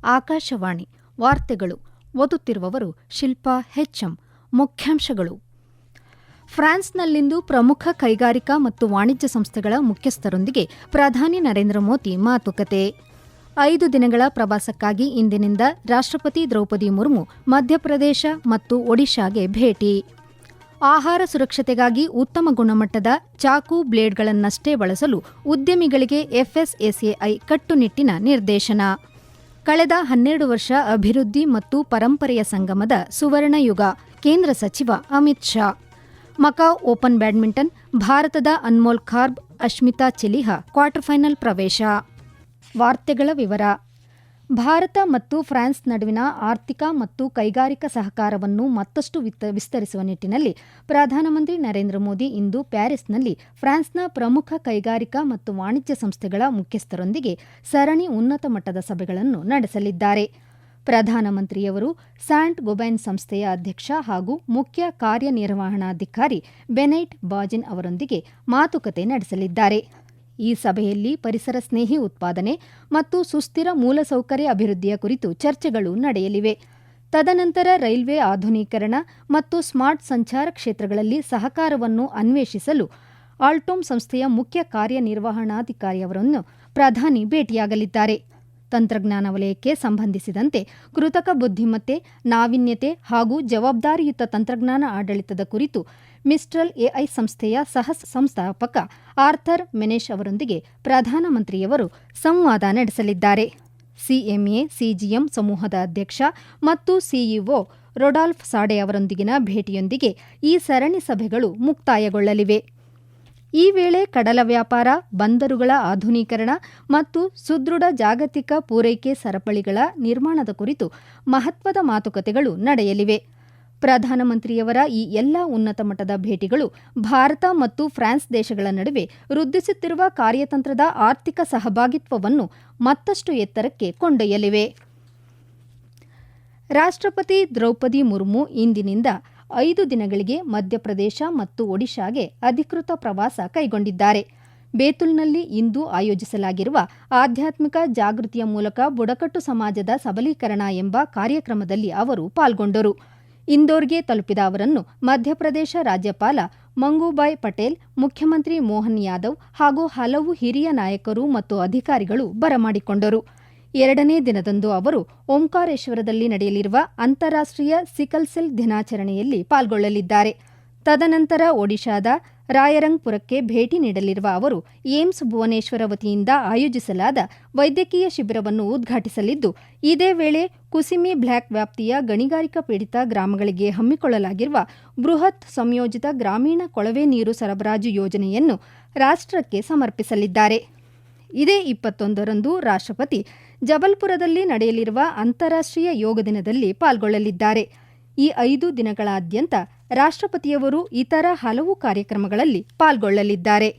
ಆಕಾಶವಾಣಿ ವಾರ್ತೆಗಳು ಓದುತ್ತಿರುವವರು ಶಿಲ್ಪಾ ಹೆಚ್ಎಂ. ಮುಖ್ಯಾಂಶಗಳು. ಫ್ರಾನ್ಸ್ನಲ್ಲಿಂದು ಪ್ರಮುಖ ಕೈಗಾರಿಕಾ ಮತ್ತು ವಾಣಿಜ್ಯ ಸಂಸ್ಥೆಗಳ ಮುಖ್ಯಸ್ಥರೊಂದಿಗೆ ಪ್ರಧಾನಿ ನರೇಂದ್ರ ಮೋದಿ ಮಾತುಕತೆ. 5 ದಿನಗಳ ಪ್ರವಾಸಕ್ಕಾಗಿ ಇಂದಿನಿಂದ ರಾಷ್ಟ್ರಪತಿ ದ್ರೌಪದಿ ಮುರ್ಮು ಮಧ್ಯಪ್ರದೇಶ ಮತ್ತು ಒಡಿಶಾಗೆ ಭೇಟಿ. ಆಹಾರ ಸುರಕ್ಷತೆಗಾಗಿ ಉತ್ತಮ ಗುಣಮಟ್ಟದ ಚಾಕು ಬ್ಲೇಡ್ಗಳನ್ನಷ್ಟೇ ಬಳಸಲು ಉದ್ಯಮಿಗಳಿಗೆ ಎಫ್ಎಸ್ಎಸ್ಎಐ ಕಟ್ಟುನಿಟ್ಟಿನ ನಿರ್ದೇಶನ. ಕಳೆದ 12 ವರ್ಷ ಅಭಿವೃದ್ಧಿ ಮತ್ತು ಪರಂಪರೆಯ ಸಂಗಮದ ಸುವರ್ಣ ಯುಗ, ಕೇಂದ್ರ ಸಚಿವ Amit Shah. Macau open badminton, ಭಾರತದ ಅನ್ಮೋಲ್ ಖಾರ್ಬ್, ಅಶ್ಮಿತಾ ಚೆಲಿಹಾ ಕ್ವಾರ್ಟರ್ ಫೈನಲ್ ಪ್ರವೇಶ. ವಾರ್ತೆಗಳ ವಿವರ. ಭಾರತ ಮತ್ತು ಫ್ರಾನ್ಸ್ ನಡುವಿನ ಆರ್ಥಿಕ ಮತ್ತು ಕೈಗಾರಿಕಾ ಸಹಕಾರವನ್ನು ಮತ್ತಷ್ಟು ವಿಸ್ತರಿಸುವ ನಿಟ್ಟಿನಲ್ಲಿ ಪ್ರಧಾನಮಂತ್ರಿ ನರೇಂದ್ರ ಮೋದಿ ಇಂದು ಪ್ಯಾರಿಸ್ನಲ್ಲಿ ಫ್ರಾನ್ಸ್ನ ಪ್ರಮುಖ ಕೈಗಾರಿಕಾ ಮತ್ತು ವಾಣಿಜ್ಯ ಸಂಸ್ಥೆಗಳ ಮುಖ್ಯಸ್ಥರೊಂದಿಗೆ ಸರಣಿ ಉನ್ನತ ಮಟ್ಟದ ಸಭೆಗಳನ್ನು ನಡೆಸಲಿದ್ದಾರೆ. ಪ್ರಧಾನಮಂತ್ರಿಯವರು ಸ್ಯಾಂಟ್ ಗೊಬೈನ್ ಸಂಸ್ಥೆಯ ಅಧ್ಯಕ್ಷ ಹಾಗೂ ಮುಖ್ಯ ಕಾರ್ಯನಿರ್ವಹಣಾಧಿಕಾರಿ ಬೆನೈಟ್ ಬಾಜಿನ್ ಅವರೊಂದಿಗೆ ಮಾತುಕತೆ ನಡೆಸಲಿದ್ದಾರೆ. ಈ ಸಭೆಯಲ್ಲಿ ಪರಿಸರ ಸ್ನೇಹಿ ಉತ್ಪಾದನೆ ಮತ್ತು ಸುಸ್ಥಿರ ಮೂಲಸೌಕರ್ಯ ಅಭಿವೃದ್ಧಿಯ ಕುರಿತು ಚರ್ಚೆಗಳು ನಡೆಯಲಿವೆ. ತದನಂತರ ರೈಲ್ವೆ ಆಧುನೀಕರಣ ಮತ್ತು ಸ್ಮಾರ್ಟ್ ಸಂಚಾರ ಕ್ಷೇತ್ರಗಳಲ್ಲಿ ಸಹಕಾರವನ್ನು ಅನ್ವೇಷಿಸಲು ಆಲ್ಟೋಮ್ ಸಂಸ್ಥೆಯ ಮುಖ್ಯ ಕಾರ್ಯನಿರ್ವಹಣಾಧಿಕಾರಿಯವರನ್ನು ಪ್ರಧಾನಿ ಭೇಟಿಯಾಗಲಿದ್ದಾರೆ. ತಂತ್ರಜ್ಞಾನ ವಲಯಕ್ಕೆ ಸಂಬಂಧಿಸಿದಂತೆ ಕೃತಕ ಬುದ್ಧಿಮತ್ತೆ, ನಾವೀನ್ಯತೆ ಹಾಗೂ ಜವಾಬ್ದಾರಿಯುತ ತಂತ್ರಜ್ಞಾನ ಆಡಳಿತದ ಕುರಿತು ಮಿಸ್ಟ್ರಲ್ ಎಐ ಸಂಸ್ಥೆಯ ಸಹ ಸಂಸ್ಥಾಪಕ ಆರ್ಥರ್ ಮೆನೆಶ್ ಅವರೊಂದಿಗೆ ಪ್ರಧಾನಮಂತ್ರಿಯವರು ಸಂವಾದ ನಡೆಸಲಿದ್ದಾರೆ. ಸಿಎಂಎ ಸಿಜಿಎಂ ಸಮೂಹದ ಅಧ್ಯಕ್ಷ ಮತ್ತು ಸಿಇಒ ರೊಡಾಲ್ಫ್ ಸಾಡೆ ಅವರೊಂದಿಗಿನ ಭೇಟಿಯೊಂದಿಗೆ ಈ ಸರಣಿ ಸಭೆಗಳು ಮುಕ್ತಾಯಗೊಳ್ಳಲಿವೆ. ಈ ವೇಳೆ ಕಡಲ ವ್ಯಾಪಾರ, ಬಂದರುಗಳ ಆಧುನೀಕರಣ ಮತ್ತು ಸುದೃಢ ಜಾಗತಿಕ ಪೂರೈಕೆ ಸರಪಳಿಗಳ ನಿರ್ಮಾಣದ ಕುರಿತು ಮಹತ್ವದ ಮಾತುಕತೆಗಳು ನಡೆಯಲಿವೆ. ಪ್ರಧಾನಮಂತ್ರಿಯವರ ಈ ಎಲ್ಲ ಉನ್ನತ ಮಟ್ಟದ ಭೇಟಿಗಳು ಭಾರತ ಮತ್ತು ಫ್ರಾನ್ಸ್ ದೇಶಗಳ ನಡುವೆ ವೃದ್ಧಿಸುತ್ತಿರುವ ಕಾರ್ಯತಂತ್ರದ ಆರ್ಥಿಕ ಸಹಭಾಗಿತ್ವವನ್ನು ಮತ್ತಷ್ಟು ಎತ್ತರಕ್ಕೆ ಕೊಂಡೊಯ್ಯಲಿವೆ. ರಾಷ್ಟ್ರಪತಿ ದ್ರೌಪದಿ ಮುರ್ಮು ಇಂದಿನಿಂದ 5 ದಿನಗಳಿಗೆ ಮಧ್ಯಪ್ರದೇಶ ಮತ್ತು ಒಡಿಶಾಗೆ ಅಧಿಕೃತ ಪ್ರವಾಸ ಕೈಗೊಂಡಿದ್ದಾರೆ. ಬೇತುಲ್ನಲ್ಲಿ ಇಂದು ಆಯೋಜಿಸಲಾಗಿರುವ ಆಧ್ಯಾತ್ಮಿಕ ಜಾಗೃತಿಯ ಮೂಲಕ ಬುಡಕಟ್ಟು ಸಮಾಜದ ಸಬಲೀಕರಣ ಎಂಬ ಕಾರ್ಯಕ್ರಮದಲ್ಲಿ ಅವರು ಪಾಲ್ಗೊಂಡರು. ಇಂದೋರ್ಗೆ ತಲುಪಿದ ಅವರನ್ನು ಮಧ್ಯಪ್ರದೇಶ ರಾಜ್ಯಪಾಲ ಮಂಗೂಬಾಯ್ ಪಟೇಲ್, ಮುಖ್ಯಮಂತ್ರಿ ಮೋಹನ್ ಯಾದವ್ ಹಾಗೂ ಹಲವು ಹಿರಿಯ ನಾಯಕರು ಮತ್ತು ಅಧಿಕಾರಿಗಳು ಬರಮಾಡಿಕೊಂಡರು. 2ನೇ ದಿನದಂದು ಅವರು ಓಂಕಾರೇಶ್ವರದಲ್ಲಿ ನಡೆಯಲಿರುವ ಅಂತಾರಾಷ್ಟ್ರೀಯ ಸಿಕಲ್ ಸೆಲ್ ದಿನಾಚರಣೆಯಲ್ಲಿ ಪಾಲ್ಗೊಳ್ಳಲಿದ್ದಾರೆ. ತದನಂತರ ಒಡಿಶಾದ ರಾಯರಂಗ್ಪುರಕ್ಕೆ ಭೇಟಿ ನೀಡಲಿರುವ ಅವರು ಏಮ್ಸ್ ಭುವನೇಶ್ವರ ವತಿಯಿಂದ ಆಯೋಜಿಸಲಾದ ವೈದ್ಯಕೀಯ ಶಿಬಿರವನ್ನು ಉದ್ಘಾಟಿಸಲಿದ್ದು, ಇದೇ ವೇಳೆ ಕುಸಿಮಿ ಬ್ಲಾಕ್ ವ್ಯಾಪ್ತಿಯ ಗಣಿಗಾರಿಕಾ ಪೀಡಿತ ಗ್ರಾಮಗಳಿಗೆ ಹಮ್ಮಿಕೊಳ್ಳಲಾಗಿರುವ ಬೃಹತ್ ಸಂಯೋಜಿತ ಗ್ರಾಮೀಣ ಕೊಳವೆ ನೀರು ಸರಬರಾಜು ಯೋಜನೆಯನ್ನು ರಾಷ್ಟ್ರಕ್ಕೆ ಸಮರ್ಪಿಸಲಿದ್ದಾರೆ. ಇದೇ 21ರಂದು ರಾಷ್ಟ್ರಪತಿ ಜಬಲ್ಪುರದಲ್ಲಿ ನಡೆಯಲಿರುವ ಅಂತಾರಾಷ್ಟ್ರೀಯ ಯೋಗ ದಿನದಲ್ಲಿ ಪಾಲ್ಗೊಳ್ಳಲಿದ್ದಾರೆ. ಈ 5 ದಿನಗಳಾದ್ಯಂತ ರಾಷ್ಟ್ರಪತಿಯವರು ಇತರ ಹಲವು ಕಾರ್ಯಕ್ರಮಗಳಲ್ಲಿ ಪಾಲ್ಗೊಳ್ಳಲಿದ್ದಾರೆ.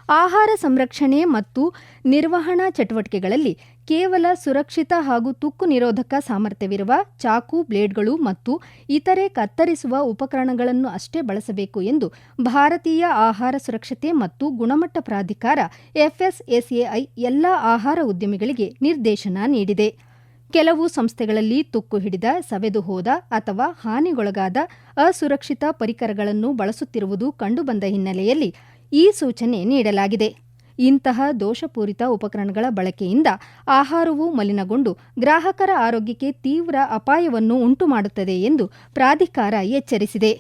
ಆಹಾರ ಸಂರಕ್ಷಣೆ ಮತ್ತು ನಿರ್ವಹಣಾ ಚಟುವಟಿಕೆಗಳಲ್ಲಿ ಕೇವಲ ಸುರಕ್ಷಿತ ಹಾಗೂ ತುಕ್ಕು ನಿರೋಧಕ ಸಾಮರ್ಥ್ಯವಿರುವ ಚಾಕು ಬ್ಲೇಡ್ಗಳು ಮತ್ತು ಇತರೆ ಕತ್ತರಿಸುವ ಉಪಕರಣಗಳನ್ನು ಅಷ್ಟೇ ಬಳಸಬೇಕು ಎಂದು ಭಾರತೀಯ ಆಹಾರ ಸುರಕ್ಷತೆ ಮತ್ತು ಗುಣಮಟ್ಟ ಪ್ರಾಧಿಕಾರ ಎಫ್ಎಸ್ಎಸ್ಎಐ ಎಲ್ಲ ಆಹಾರ ಉದ್ಯಮಿಗಳಿಗೆ ನಿರ್ದೇಶನ ನೀಡಿದೆ. ಕೆಲವು ಸಂಸ್ಥೆಗಳಲ್ಲಿ ತುಕ್ಕು ಹಿಡಿದ, ಸವೆದು ಹೋದ ಅಥವಾ ಹಾನಿಗೊಳಗಾದ ಅಸುರಕ್ಷಿತ ಪರಿಕರಗಳನ್ನು ಬಳಸುತ್ತಿರುವುದು ಕಂಡುಬಂದ ಹಿನ್ನೆಲೆಯಲ್ಲಿ ಈ ಸೂಚನೆ ನೀಡಲಾಗಿದೆ. ಇಂತಹ ದೋಷಪೂರಿತ ಉಪಕರಣಗಳ ಬಳಕೆಯಿಂದ ಆಹಾರವು ಮಲಿನಗೊಂಡು ಗ್ರಾಹಕರ ಆರೋಗ್ಯಕ್ಕೆ ತೀವ್ರ ಅಪಾಯವನ್ನು ಉಂಟುಮಾಡುತ್ತದೆ ಎಂದು ಪ್ರಾಧಿಕಾರ ಎಚ್ಚರಿಸಿದೆ.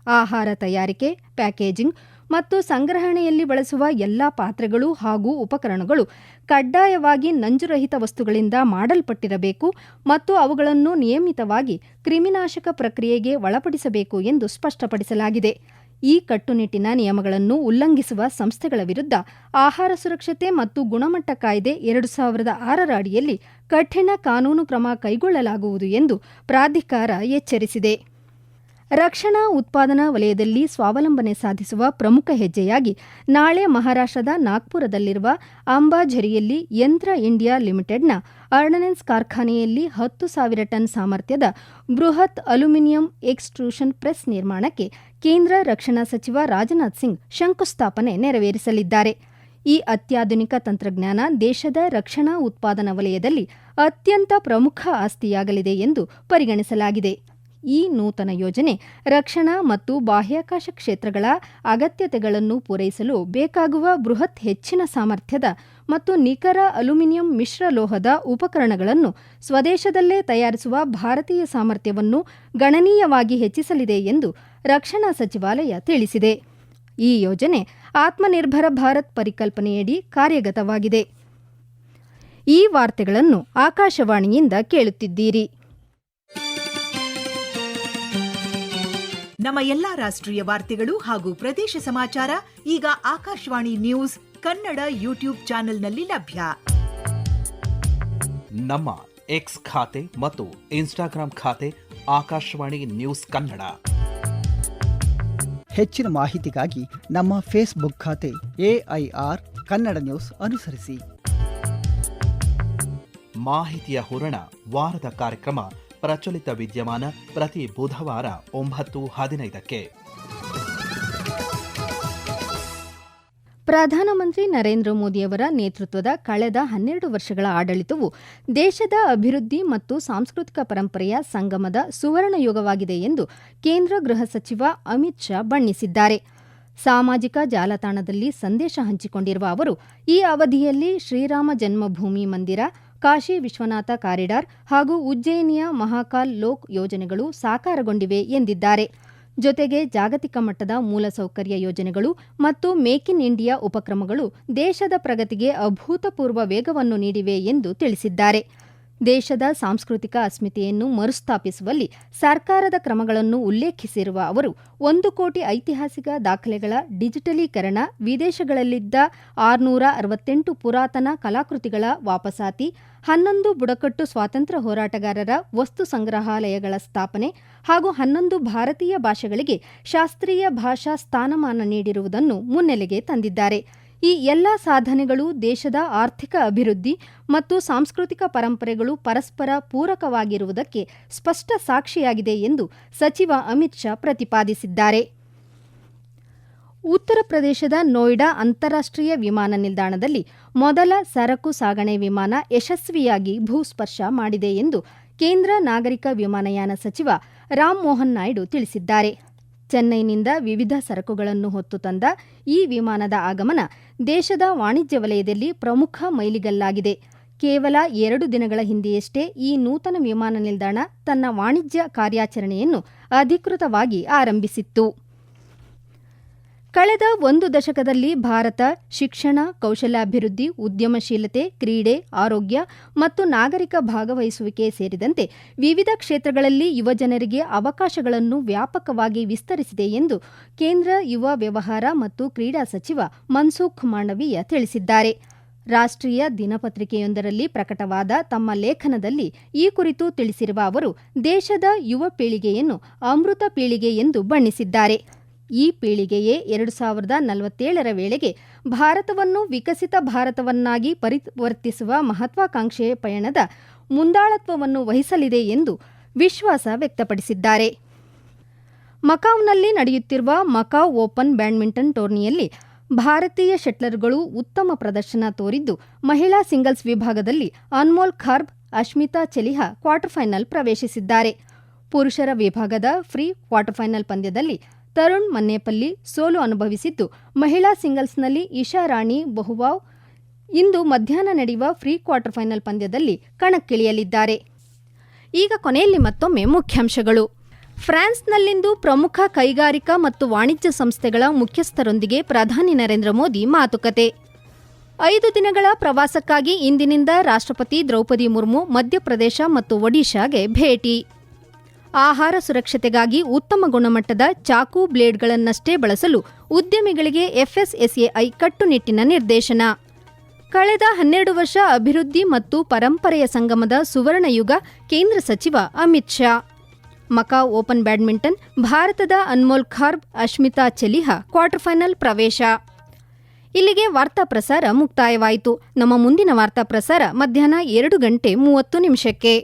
ಆಹಾರ ತಯಾರಿಕೆ, ಪ್ಯಾಕೇಜಿಂಗ್ ಮತ್ತು ಸಂಗ್ರಹಣೆಯಲ್ಲಿ ಬಳಸುವ ಎಲ್ಲಾ ಪಾತ್ರೆಗಳು ಹಾಗೂ ಉಪಕರಣಗಳು ಕಡ್ಡಾಯವಾಗಿ ನಂಜುರಹಿತ ವಸ್ತುಗಳಿಂದ ಮಾಡಲ್ಪಟ್ಟಿರಬೇಕು ಮತ್ತು ಅವುಗಳನ್ನು ನಿಯಮಿತವಾಗಿ ಕ್ರಿಮಿನಾಶಕ ಪ್ರಕ್ರಿಯೆಗೆ ಒಳಪಡಿಸಬೇಕು ಎಂದು ಸ್ಪಷ್ಟಪಡಿಸಲಾಗಿದೆ. ಈ ಕಟ್ಟುನಿಟ್ಟಿನ ನಿಯಮಗಳನ್ನು ಉಲ್ಲಂಘಿಸುವ ಸಂಸ್ಥೆಗಳ ವಿರುದ್ಧ ಆಹಾರ ಸುರಕ್ಷತೆ ಮತ್ತು ಗುಣಮಟ್ಟ ಕಾಯ್ದೆ 2006ರ ಅಡಿಯಲ್ಲಿ ಕಠಿಣ ಕಾನೂನು ಕ್ರಮ ಕೈಗೊಳ್ಳಲಾಗುವುದು ಎಂದು ಪ್ರಾಧಿಕಾರ ಎಚ್ಚರಿಸಿದೆ. ರಕ್ಷಣಾ ಉತ್ಪಾದನಾ ವಲಯದಲ್ಲಿ ಸ್ವಾವಲಂಬನೆ ಸಾಧಿಸುವ ಪ್ರಮುಖ ಹೆಜ್ಜೆಯಾಗಿ ನಾಳೆ ಮಹಾರಾಷ್ಟ್ರದ ನಾಗ್ಪುರದಲ್ಲಿರುವ ಅಂಬಾಝರಿಯಲ್ಲಿ ಯಂತ್ರ ಇಂಡಿಯಾ ಲಿಮಿಟೆಡ್ನ ಆರ್ಡನೆನ್ಸ್ ಕಾರ್ಖಾನೆಯಲ್ಲಿ 10,000 ಟನ್ ಸಾಮರ್ಥ್ಯದ ಬೃಹತ್ ಅಲ್ಯೂಮಿನಿಯಂ ಎಕ್ಸ್ಟ್ರೂಷನ್ ಪ್ರೆಸ್ ನಿರ್ಮಾಣಕ್ಕೆ ಕೇಂದ್ರ ರಕ್ಷಣಾ ಸಚಿವ ರಾಜನಾಥ್ ಸಿಂಗ್ ಶಂಕುಸ್ಥಾಪನೆ ನೆರವೇರಿಸಲಿದ್ದಾರೆ. ಈ ಅತ್ಯಾಧುನಿಕ ತಂತ್ರಜ್ಞಾನ ದೇಶದ ರಕ್ಷಣಾ ಉತ್ಪಾದನಾ ವಲಯದಲ್ಲಿ ಅತ್ಯಂತ ಪ್ರಮುಖ ಆಸ್ತಿಯಾಗಲಿದೆ ಎಂದು ಪರಿಗಣಿಸಲಾಗಿದೆ. ಈ ನೂತನ ಯೋಜನೆ ರಕ್ಷಣಾ ಮತ್ತು ಬಾಹ್ಯಾಕಾಶ ಕ್ಷೇತ್ರಗಳ ಅಗತ್ಯತೆಗಳನ್ನು ಪೂರೈಸಲು ಬೇಕಾಗುವ ಬೃಹತ್ ಹೆಚ್ಚಿನ ಸಾಮರ್ಥ್ಯದ ಮತ್ತು ನಿಖರ ಅಲ್ಯೂಮಿನಿಯಂ ಮಿಶ್ರಲೋಹದ ಉಪಕರಣಗಳನ್ನು ಸ್ವದೇಶದಲ್ಲೇ ತಯಾರಿಸುವ ಭಾರತೀಯ ಸಾಮರ್ಥ್ಯವನ್ನು ಗಣನೀಯವಾಗಿ ಹೆಚ್ಚಿಸಲಿದೆ ಎಂದು ರಕ್ಷಣಾ ಸಚಿವಾಲಯ ತಿಳಿಸಿದೆ. ಈ ಯೋಜನೆ ಆತ್ಮನಿರ್ಭರ ಭಾರತ್ ಪರಿಕಲ್ಪನೆಯಡಿ ಕಾರ್ಯಗತವಾಗಿದೆ. ಈ ವಾರ್ತೆಗಳನ್ನು ಆಕಾಶವಾಣಿಯಿಂದ ಕೇಳುತ್ತಿದ್ದೀರಿ. ನಮ್ಮ ಎಲ್ಲಾ ರಾಷ್ಟ್ರೀಯ ವಾರ್ತೆಗಳು ಹಾಗೂ ಪ್ರದೇಶ ಸಮಾಚಾರ ಈಗ ಆಕಾಶವಾಣಿ ನ್ಯೂಸ್ ಕನ್ನಡ ಯೂಟ್ಯೂಬ್ ಚಾನೆಲ್ನಲ್ಲಿ ಲಭ್ಯ. ನಮ್ಮ ಎಕ್ಸ್ ಖಾತೆ ಮತ್ತು ಇನ್ಸ್ಟಾಗ್ರಾಂ ಖಾತೆ ಆಕಾಶವಾಣಿ ನ್ಯೂಸ್ ಕನ್ನಡ. ಹೆಚ್ಚಿನ ಮಾಹಿತಿಗಾಗಿ ನಮ್ಮ ಫೇಸ್ಬುಕ್ ಖಾತೆ AIR ಕನ್ನಡ ನ್ಯೂಸ್ ಅನುಸರಿಸಿ. ಮಾಹಿತಿಯ ಹೂರಣ ವಾರದ ಕಾರ್ಯಕ್ರಮ ಪ್ರಚಲಿತ ವಿದ್ಯಮಾನ ಪ್ರತಿ ಬುಧವಾರ 9:15. ಪ್ರಧಾನಮಂತ್ರಿ ನರೇಂದ್ರ ಮೋದಿಯವರ ನೇತೃತ್ವದ ಕಳೆದ 12 ವರ್ಷಗಳ ಆಡಳಿತವು ದೇಶದ ಅಭಿವೃದ್ಧಿ ಮತ್ತು ಸಾಂಸ್ಕೃತಿಕ ಪರಂಪರೆಯ ಸಂಗಮದ ಸುವರ್ಣ ಯುಗವಾಗಿದೆ ಎಂದು ಕೇಂದ್ರ ಗೃಹ ಸಚಿವ ಅಮಿತ್ ಶಾ ಬಣ್ಣಿಸಿದ್ದಾರೆ. ಸಾಮಾಜಿಕ ಜಾಲತಾಣದಲ್ಲಿ ಸಂದೇಶ ಹಂಚಿಕೊಂಡಿರುವ ಅವರು, ಈ ಅವಧಿಯಲ್ಲಿ ಶ್ರೀರಾಮ ಜನ್ಮಭೂಮಿ ಮಂದಿರ, ಕಾಶಿ ವಿಶ್ವನಾಥ ಕಾರಿಡಾರ್ ಹಾಗೂ ಉಜ್ಜಯಿನಿಯ ಮಹಾಕಾಲ್ ಲೋಕ್ ಯೋಜನೆಗಳು ಸಾಕಾರಗೊಂಡಿವೆ ಎಂದಿದ್ದಾರೆ. ಜೊತೆಗೆ ಜಾಗತಿಕ ಮಟ್ಟದ ಮೂಲಸೌಕರ್ಯ ಯೋಜನೆಗಳು ಮತ್ತು ಮೇಕ್ ಇನ್ ಇಂಡಿಯಾ ಉಪಕ್ರಮಗಳು ದೇಶದ ಪ್ರಗತಿಗೆ ಅಭೂತಪೂರ್ವ ವೇಗವನ್ನು ನೀಡಿವೆ ಎಂದು ತಿಳಿಸಿದ್ದಾರೆ. ದೇಶದ ಸಾಂಸ್ಕೃತಿಕ ಅಸ್ಮಿತೆಯನ್ನು ಮರುಸ್ಥಾಪಿಸುವಲ್ಲಿ ಸರ್ಕಾರದ ಕ್ರಮಗಳನ್ನು ಉಲ್ಲೇಖಿಸಿರುವ ಅವರು, 1 ಕೋಟಿ ಐತಿಹಾಸಿಕ ದಾಖಲೆಗಳ ಡಿಜಿಟಲೀಕರಣ, ವಿದೇಶಗಳಲ್ಲಿದ್ದ 668 ಪುರಾತನ ಕಲಾಕೃತಿಗಳ ವಾಪಸಾತಿ, 11 ಬುಡಕಟ್ಟು ಸ್ವಾತಂತ್ರ್ಯ ಹೋರಾಟಗಾರರ ವಸ್ತು ಸಂಗ್ರಹಾಲಯಗಳ ಸ್ಥಾಪನೆ ಹಾಗೂ 11 ಭಾರತೀಯ ಭಾಷೆಗಳಿಗೆ ಶಾಸ್ತ್ರೀಯ ಭಾಷಾ ಸ್ಥಾನಮಾನ ನೀಡಿರುವುದನ್ನು ಮುನ್ನೆಲೆಗೆ ತಂದಿದ್ದಾರೆ. ಈ ಎಲ್ಲ ಸಾಧನೆಗಳು ದೇಶದ ಆರ್ಥಿಕ ಅಭಿವೃದ್ಧಿ ಮತ್ತು ಸಾಂಸ್ಕೃತಿಕ ಪರಂಪರೆಗಳು ಪರಸ್ಪರ ಪೂರಕವಾಗಿರುವುದಕ್ಕೆ ಸ್ಪಷ್ಟ ಸಾಕ್ಷಿಯಾಗಿದೆ ಎಂದು ಸಚಿವ ಅಮಿತ್ ಶಾ ಪ್ರತಿಪಾದಿಸಿದ್ದಾರೆ. ಉತ್ತರ ಪ್ರದೇಶದ ನೋಯ್ಡಾ ಅಂತಾರಾಷ್ಟ್ರೀಯ ವಿಮಾನ ನಿಲ್ದಾಣದಲ್ಲಿ ಮೊದಲ ಸರಕು ಸಾಗಣೆ ವಿಮಾನ ಯಶಸ್ವಿಯಾಗಿ ಭೂಸ್ಪರ್ಶ ಮಾಡಿದೆ ಎಂದು ಕೇಂದ್ರ ನಾಗರಿಕ ವಿಮಾನಯಾನ ಸಚಿವ ರಾಮಮೋಹನ್ ನಾಯ್ಡು ತಿಳಿಸಿದ್ದಾರೆ. ಚೆನ್ನೈನಿಂದ ವಿವಿಧ ಸರಕುಗಳನ್ನು ಹೊತ್ತು ತಂದ ಈ ವಿಮಾನದ ಆಗಮನ ದೇಶದ ವಾಣಿಜ್ಯ ವಲಯದಲ್ಲಿ ಪ್ರಮುಖ ಮೈಲಿಗಲ್ಲಾಗಿದೆ. ಕೇವಲ 2 ದಿನಗಳ ಹಿಂದೆಯಷ್ಟೇ ಈ ನೂತನ ವಿಮಾನ ನಿಲ್ದಾಣ ತನ್ನ ವಾಣಿಜ್ಯ ಕಾರ್ಯಾಚರಣೆಯನ್ನು ಅಧಿಕೃತವಾಗಿ ಆರಂಭಿಸಿತ್ತು. ಕಳೆದ 1 ದಶಕದಲ್ಲಿ ಭಾರತ ಶಿಕ್ಷಣ, ಕೌಶಲ್ಯಾಭಿವೃದ್ಧಿ, ಉದ್ಯಮಶೀಲತೆ, ಕ್ರೀಡೆ, ಆರೋಗ್ಯ ಮತ್ತು ನಾಗರಿಕ ಭಾಗವಹಿಸುವಿಕೆ ಸೇರಿದಂತೆ ವಿವಿಧ ಕ್ಷೇತ್ರಗಳಲ್ಲಿ ಯುವಜನರಿಗೆ ಅವಕಾಶಗಳನ್ನು ವ್ಯಾಪಕವಾಗಿ ವಿಸ್ತರಿಸಿದೆ ಎಂದು ಕೇಂದ್ರ ಯುವ ವ್ಯವಹಾರ ಮತ್ತು ಕ್ರೀಡಾ ಸಚಿವ ಮನ್ಸುಖ್ ಮಾಂಡವೀಯ ತಿಳಿಸಿದ್ದಾರೆ. ರಾಷ್ಟ್ರೀಯ ದಿನಪತ್ರಿಕೆಯೊಂದರಲ್ಲಿ ಪ್ರಕಟವಾದ ತಮ್ಮ ಲೇಖನದಲ್ಲಿ ಈ ಕುರಿತು ತಿಳಿಸಿರುವ ಅವರು, ದೇಶದ ಯುವ ಪೀಳಿಗೆಯನ್ನು ಅಮೃತ ಪೀಳಿಗೆ ಎಂದು ಬಣ್ಣಿಸಿದ್ದಾರೆ. ಈ ಪೀಳಿಗೆಯೇ 2047ರ ವೇಳೆಗೆ ಭಾರತವನ್ನು ವಿಕಸಿತ ಭಾರತವನ್ನಾಗಿ ಪರಿವರ್ತಿಸುವ ಮಹತ್ವಾಕಾಂಕ್ಷೆಯ ಪಯಣದ ಮುಂದಾಳತ್ವವನ್ನು ವಹಿಸಲಿದೆ ಎಂದು ವಿಶ್ವಾಸ ವ್ಯಕ್ತಪಡಿಸಿದ್ದಾರೆ. ಮಕಾವ್ನಲ್ಲಿ ನಡೆಯುತ್ತಿರುವ ಮಕಾವ್ ಓಪನ್ ಬ್ಯಾಡ್ಮಿಂಟನ್ ಟೂರ್ನಿಯಲ್ಲಿ ಭಾರತೀಯ ಶಟ್ಲರ್ಗಳು ಉತ್ತಮ ಪ್ರದರ್ಶನ ತೋರಿದ್ದು, ಮಹಿಳಾ ಸಿಂಗಲ್ಸ್ ವಿಭಾಗದಲ್ಲಿ ಅನ್ಮೋಲ್ ಖಾರ್ಬ್, ಅಶ್ಮಿತಾ ಚೆಲಿಹಾ ಕ್ವಾರ್ಟರ್ ಫೈನಲ್ ಪ್ರವೇಶಿಸಿದ್ದಾರೆ. ಪುರುಷರ ವಿಭಾಗದ ಫ್ರೀ ಕ್ವಾರ್ಟರ್ ಫೈನಲ್ ಪಂದ್ಯದಲ್ಲಿ ತರುಣ್ ಮನ್ನೇಪಲ್ಲಿ ಸೋಲು ಅನುಭವಿಸಿದ್ದು, ಮಹಿಳಾ ಸಿಂಗಲ್ಸ್ನಲ್ಲಿ ಇಶಾ ರಾಣಿ ಬಹುವಾವ್ ಇಂದು ಮಧ್ಯಾಹ್ನ ನಡೆಯುವ ಫ್ರೀ ಕ್ವಾರ್ಟರ್ ಫೈನಲ್ ಪಂದ್ಯದಲ್ಲಿ ಕಣಕ್ಕಿಳಿಯಲಿದ್ದಾರೆ. ಈಗ ಕೊನೆಯಲ್ಲಿ ಮತ್ತೊಮ್ಮೆ ಮುಖ್ಯಾಂಶಗಳು. ಫ್ರಾನ್ಸ್ನಲ್ಲಿಂದು ಪ್ರಮುಖ ಕೈಗಾರಿಕಾ ಮತ್ತು ವಾಣಿಜ್ಯ ಸಂಸ್ಥೆಗಳ ಮುಖ್ಯಸ್ಥರೊಂದಿಗೆ ಪ್ರಧಾನಿ ನರೇಂದ್ರ ಮೋದಿ ಮಾತುಕತೆ. 5 ದಿನಗಳ ಪ್ರವಾಸಕ್ಕಾಗಿ ಇಂದಿನಿಂದ ರಾಷ್ಟ್ರಪತಿ ದ್ರೌಪದಿ ಮುರ್ಮು ಮಧ್ಯಪ್ರದೇಶ ಮತ್ತು ಒಡಿಶಾಗೆ ಭೇಟಿ. ಆಹಾರ ಸುರಕ್ಷತೆಗಾಗಿ ಉತ್ತಮ ಗುಣಮಟ್ಟದ ಚಾಕು ಬ್ಲೇಡ್ಗಳನ್ನಷ್ಟೇ ಬಳಸಲು ಉದ್ಯಮಿಗಳಿಗೆ FSSAI ಕಟ್ಟುನಿಟ್ಟಿನ ನಿರ್ದೇಶನ. ಕಳೆದ 12 ವರ್ಷ ಅಭಿವೃದ್ಧಿ ಮತ್ತು ಪರಂಪರೆಯ ಸಂಗಮದ ಸುವರ್ಣ ಯುಗ, ಕೇಂದ್ರ ಸಚಿವ Amit Shah. Macau open badminton, ಭಾರತದ ಅನ್ಮೋಲ್ ಖಾರ್ಬ್, ಅಶ್ಮಿತಾ ಚೆಲಿಹಾ ಕ್ವಾರ್ಟರ್ ಫೈನಲ್ ಪ್ರವೇಶ. ಇಲ್ಲಿಗೆ ವಾರ್ತಾ ಪ್ರಸಾರ ಮುಕ್ತಾಯವಾಯಿತು. ನಮ್ಮ ಮುಂದಿನ ವಾರ್ತಾ ಪ್ರಸಾರ ಮಧ್ಯಾಹ್ನ 2:30 ನಿಮಿಷಕ್ಕೆ.